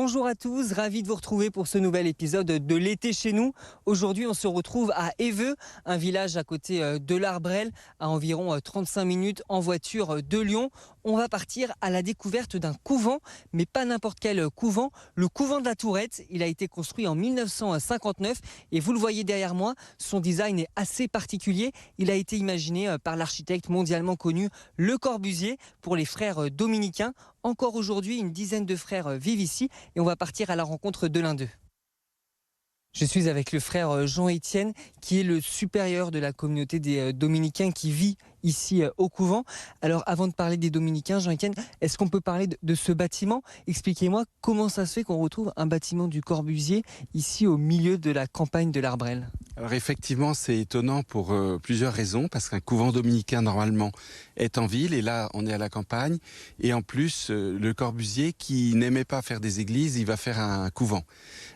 Bonjour à tous, ravi de vous retrouver pour ce nouvel épisode de l'été chez nous. Aujourd'hui, on se retrouve à Éveux, un village à côté de l'Arbrel, à environ 35 minutes en voiture de Lyon. On va partir à la découverte d'un couvent, mais pas n'importe quel couvent, le couvent de la Tourette. Il a été construit en 1959 et vous le voyez derrière moi, son design est assez particulier. Il a été imaginé par l'architecte mondialement connu Le Corbusier pour les frères dominicains. Encore aujourd'hui, une dizaine de frères vivent ici et on va partir à la rencontre de l'un d'eux. Je suis avec le frère Jean-Étienne, qui est le supérieur de la communauté des dominicains qui vit ici au couvent. Alors avant de parler des dominicains, Jean-Étienne, est-ce qu'on peut parler de ce bâtiment? Expliquez-moi comment ça se fait qu'on retrouve un bâtiment du Corbusier ici au milieu de la campagne de l'Arbrel. Alors effectivement, c'est étonnant pour plusieurs raisons, parce qu'un couvent dominicain normalement est en ville et là on est à la campagne. Et en plus, Le Corbusier, qui n'aimait pas faire des églises, il va faire un couvent.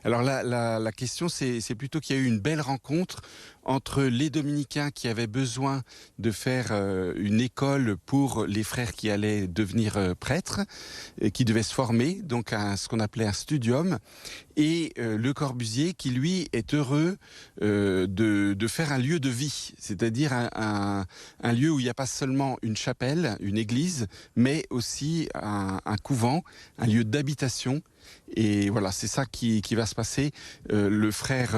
Alors là, la question, c'est plutôt qu'il y a eu une belle rencontre entre les dominicains qui avaient besoin de faire une école pour les frères qui allaient devenir prêtres, et qui devaient se former, donc ce qu'on appelait un studium, et Le Corbusier qui, lui, est heureux de faire un lieu de vie, c'est-à-dire un lieu où il n'y a pas seulement une chapelle, une église, mais aussi un couvent, un lieu d'habitation. Et voilà, c'est ça qui va se passer. Le frère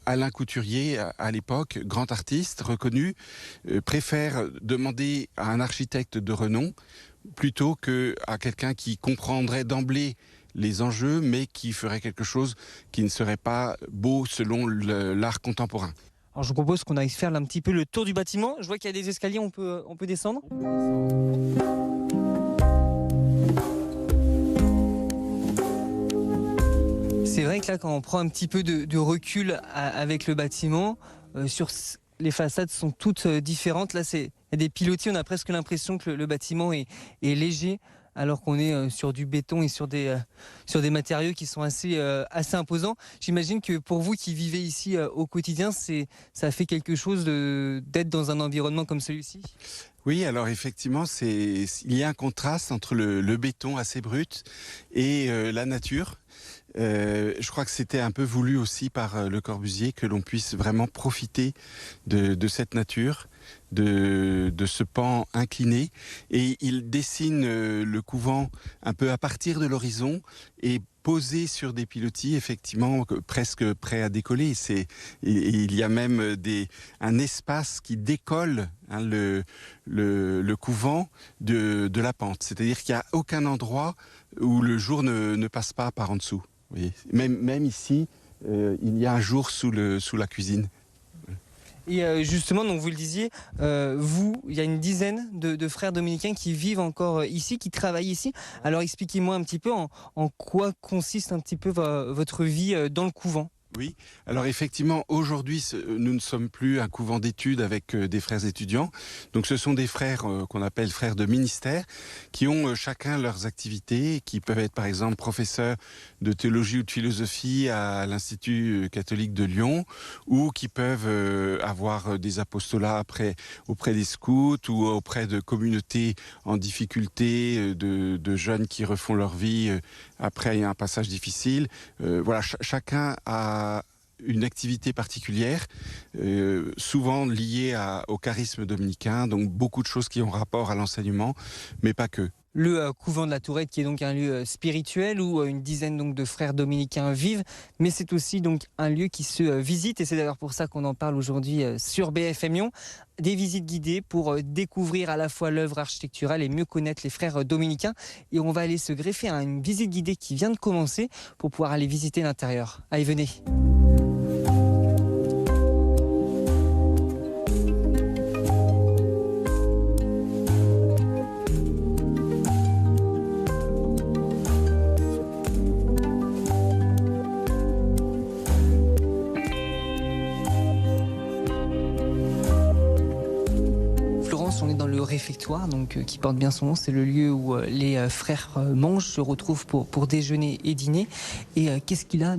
Alain Couturier, à l'époque, grand artiste reconnu, préfère demander à un architecte de renom plutôt qu'à quelqu'un qui comprendrait d'emblée les enjeux, mais qui ferait quelque chose qui ne serait pas beau selon l'art contemporain. Alors je vous propose qu'on aille faire là, un petit peu le tour du bâtiment. Je vois qu'il y a des escaliers, on peut descendre. C'est vrai que là, quand on prend un petit peu de recul avec le bâtiment, les façades sont toutes différentes. Là, il y a des pilotis, on a presque l'impression que le bâtiment est léger, alors qu'on est sur du béton et sur des matériaux qui sont assez imposants. J'imagine que pour vous qui vivez ici au quotidien, ça fait quelque chose d'être dans un environnement comme celui-ci? Oui, alors effectivement, il y a un contraste entre le béton assez brut et la nature. Je crois que c'était un peu voulu aussi par Le Corbusier que l'on puisse vraiment profiter de cette nature, de ce pan incliné. Et il dessine le couvent un peu à partir de l'horizon et posé sur des pilotis, effectivement, presque prêts à décoller. Il y a même un espace qui décolle le couvent de la pente. C'est-à-dire qu'il n'y a aucun endroit où le jour ne passe pas par en dessous. Oui. Même ici, il y a un jour sous la cuisine. Et justement, donc vous le disiez, il y a une dizaine de frères dominicains qui vivent encore ici, qui travaillent ici. Alors expliquez-moi un petit peu en quoi consiste un petit peu votre vie dans le couvent. Oui, alors effectivement, aujourd'hui, nous ne sommes plus un couvent d'études avec des frères étudiants. Donc ce sont des frères qu'on appelle frères de ministère, qui ont chacun leurs activités, qui peuvent être par exemple professeurs de théologie ou de philosophie à l'Institut catholique de Lyon, ou qui peuvent avoir des apostolats auprès des scouts ou auprès de communautés en difficulté, de jeunes qui refont leur vie après un passage difficile. Voilà, chacun a une activité particulière, souvent liée au charisme dominicain, donc beaucoup de choses qui ont rapport à l'enseignement, mais pas que. Le couvent de la Tourette, qui est donc un lieu spirituel où une dizaine donc de frères dominicains vivent, mais c'est aussi donc un lieu qui se visite, et c'est d'ailleurs pour ça qu'on en parle aujourd'hui sur BFM Lyon. Des visites guidées pour découvrir à la fois l'œuvre architecturale et mieux connaître les frères dominicains. Et on va aller se greffer à une visite guidée qui vient de commencer pour pouvoir aller visiter l'intérieur. Allez, venez. On est dans le réfectoire, donc, qui porte bien son nom. C'est le lieu où les frères mangent, se retrouvent pour déjeuner et dîner. Et qu'est-ce qu'il a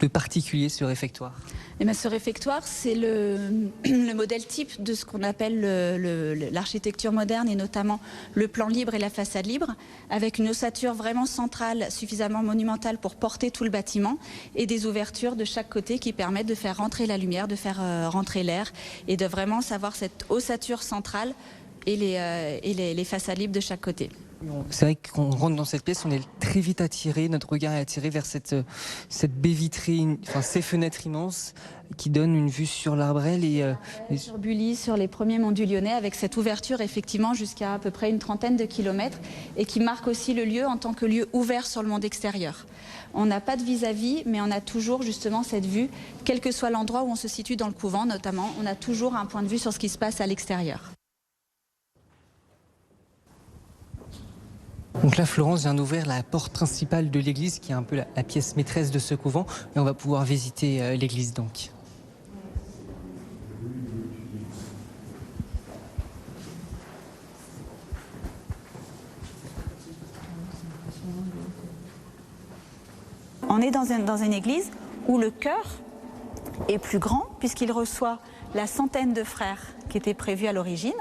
de particulier ce réfectoire? Eh bien, ce réfectoire, c'est le modèle type de ce qu'on appelle l'architecture moderne, et notamment le plan libre et la façade libre, avec une ossature vraiment centrale, suffisamment monumentale pour porter tout le bâtiment, et des ouvertures de chaque côté qui permettent de faire rentrer la lumière, de faire rentrer l'air, et de vraiment savoir cette ossature centrale et les façades libres de chaque côté. C'est vrai qu'on rentre dans cette pièce, on est très vite attiré, notre regard est attiré vers cette baie vitrée, enfin ces fenêtres immenses qui donnent une vue sur l'Arbrel et sur Bully, sur les premiers monts du Lyonnais, avec cette ouverture effectivement jusqu'à à peu près une trentaine de kilomètres, et qui marque aussi le lieu en tant que lieu ouvert sur le monde extérieur. On n'a pas de vis-à-vis, mais on a toujours justement cette vue, quel que soit l'endroit où on se situe dans le couvent notamment, on a toujours un point de vue sur ce qui se passe à l'extérieur. Donc là, Florence vient d'ouvrir la porte principale de l'église, qui est un peu la pièce maîtresse de ce couvent, et on va pouvoir visiter l'église donc. On est dans une église où le chœur est plus grand, puisqu'il reçoit la centaine de frères qui était prévue à l'origine,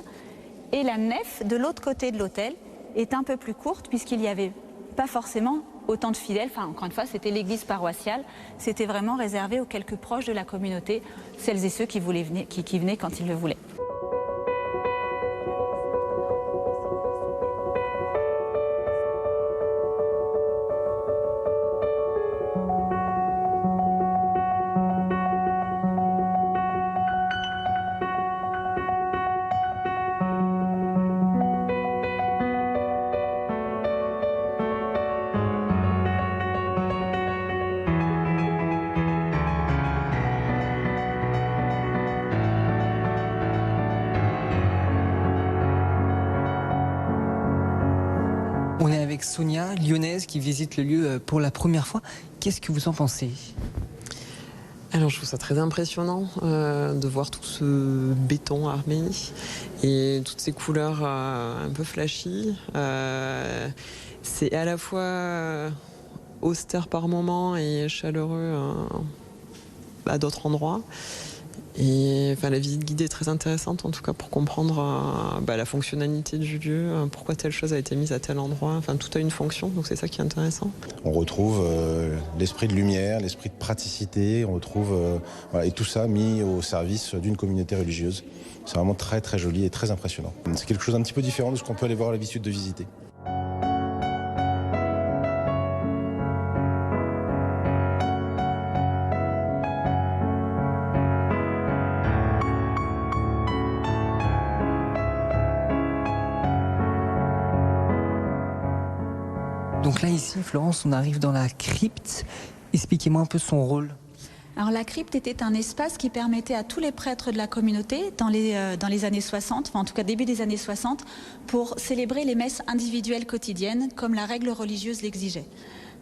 et la nef de l'autre côté de l'autel est un peu plus courte, puisqu'il n'y avait pas forcément autant de fidèles. Enfin, encore une fois, c'était l'église paroissiale. C'était vraiment réservé aux quelques proches de la communauté, celles et ceux qui venaient quand ils le voulaient. On est avec Sonia, lyonnaise, qui visite le lieu pour la première fois. Qu'est-ce que vous en pensez? Alors je trouve ça très impressionnant de voir tout ce béton armé et toutes ces couleurs un peu flashy. C'est à la fois austère par moments et chaleureux à d'autres endroits. Et enfin, la visite guidée est très intéressante, en tout cas pour comprendre la fonctionnalité du lieu, pourquoi telle chose a été mise à tel endroit. Enfin, tout a une fonction, donc c'est ça qui est intéressant. On retrouve l'esprit de lumière, l'esprit de praticité, on retrouve et tout ça mis au service d'une communauté religieuse. C'est vraiment très très joli et très impressionnant. C'est quelque chose d'un petit peu différent de ce qu'on peut aller voir à l'habitude de visiter. Donc là, ici, Florence, on arrive dans la crypte. Expliquez-moi un peu son rôle. Alors la crypte était un espace qui permettait à tous les prêtres de la communauté, dans les années 60, enfin en tout cas début des années 60, pour célébrer les messes individuelles quotidiennes, comme la règle religieuse l'exigeait.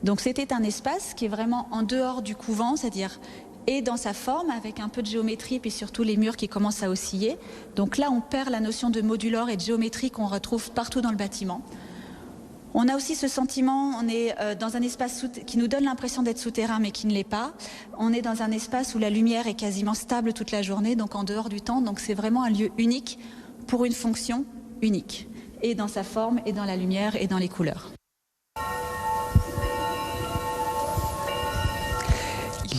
Donc c'était un espace qui est vraiment en dehors du couvent, c'est-à-dire et dans sa forme, avec un peu de géométrie, puis surtout les murs qui commencent à osciller. Donc là, on perd la notion de modulor et de géométrie qu'on retrouve partout dans le bâtiment. On a aussi ce sentiment, on est dans un espace qui nous donne l'impression d'être souterrain, mais qui ne l'est pas. On est dans un espace où la lumière est quasiment stable toute la journée, donc en dehors du temps. Donc c'est vraiment un lieu unique pour une fonction unique, et dans sa forme, et dans la lumière, et dans les couleurs.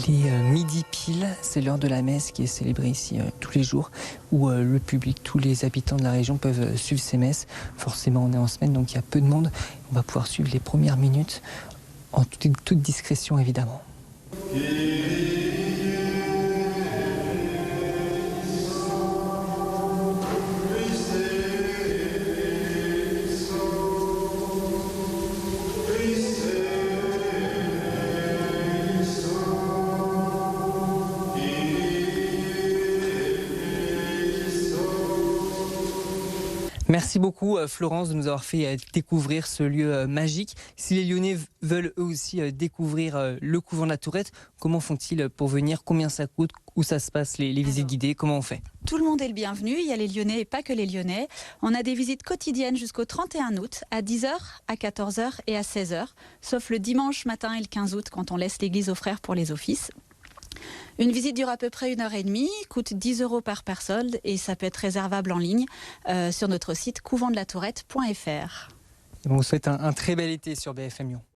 Il est midi pile, c'est l'heure de la messe qui est célébrée ici tous les jours, où le public, tous les habitants de la région peuvent suivre ces messes. Forcément, on est en semaine, donc il y a peu de monde. On va pouvoir suivre les premières minutes en toute discrétion, évidemment. Merci beaucoup Florence de nous avoir fait découvrir ce lieu magique. Si les Lyonnais veulent eux aussi découvrir le couvent de la Tourette, comment font-ils pour venir? Combien ça coûte? Où ça se passe les visites guidées? Comment on fait? Tout le monde est le bienvenu, il y a les Lyonnais et pas que les Lyonnais. On a des visites quotidiennes jusqu'au 31 août à 10h, à 14h et à 16h, sauf le dimanche matin et le 15 août quand on laisse l'église aux frères pour les offices. Une visite dure à peu près 1h30, coûte 10 € par personne et ça peut être réservable en ligne sur notre site couventdelattourette.fr. On vous souhaite un très bel été sur BFM Lyon.